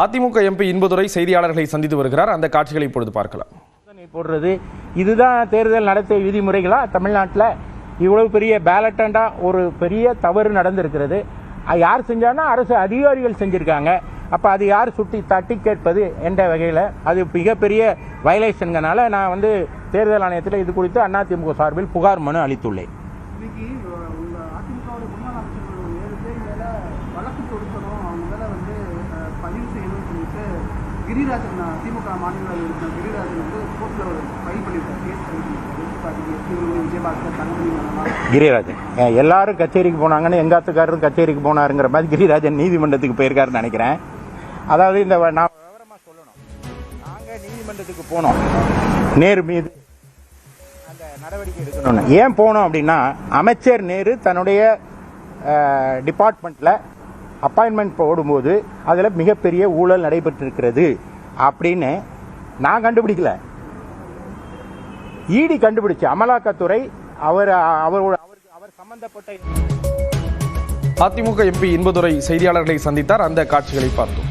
AIADMK MP Inbadurai செய்தியாளர்களை சந்தித்து வருகிறார். அந்த காட்சிகளை இப்பொழுது பார்க்கலாம். போடுறது இதுதான் தேர்தல் நடத்தை விதிமுறைகளா? தமிழ்நாட்டில் இவ்வளவு பெரிய பேலட்டண்டா ஒரு பெரிய தவறு நடந்திருக்கிறது. யார் செஞ்சானா அரசு அதிகாரிகள் செஞ்சிருக்காங்க. அப்ப அது யார் சுட்டி தட்டி கேட்பது என்ற வகையில் அது மிகப்பெரிய வயலேஷன்கனால நான் தேர்தல் ஆணையத்தில் இது குறித்து அதிமுக சார்பில் புகார் மனு அளித்துள்ளேன். கிரிராஜன் திமுக மாநில கிரிராஜன் கோர்ட்டில் ஒரு ஃபைல் பண்ணியிருக்காரு, கிரிராஜன் எல்லாரும் கச்சேரிக்கு போனாங்கன்னு எங்காத்துக்காரரும் கச்சேரிக்கு போனாருங்கிற மாதிரி கிரிராஜன் நீதிமன்றத்துக்கு போயிருக்காருன்னு நினைக்கிறேன். அதாவது நான் விவரமா சொல்லணும், நாங்க நீதிமன்றத்துக்கு போனோம், நேரு மீது அந்த நடவடிக்கை எடுக்கணும்னு. ஏன் போனோம் அப்படின்னா, அமைச்சர் நேரு தன்னுடைய டிபார்ட்மெண்ட்ல அப்பாயின்மெண்ட் போடும்போது அதில் மிகப்பெரிய ஊழல் நடைபெற்றிருக்கிறது அப்படின்னு நான் கண்டுபிடிக்கல, ஈடி கண்டுபிடிச்சு, அமலாக்கத்துறை அவர் சம்பந்தப்பட்ட. அதிமுக எம்பி இன்பதுரை செய்தியாளர்களை சந்தித்தார். அந்த காட்சிகளை பார்த்தோம்.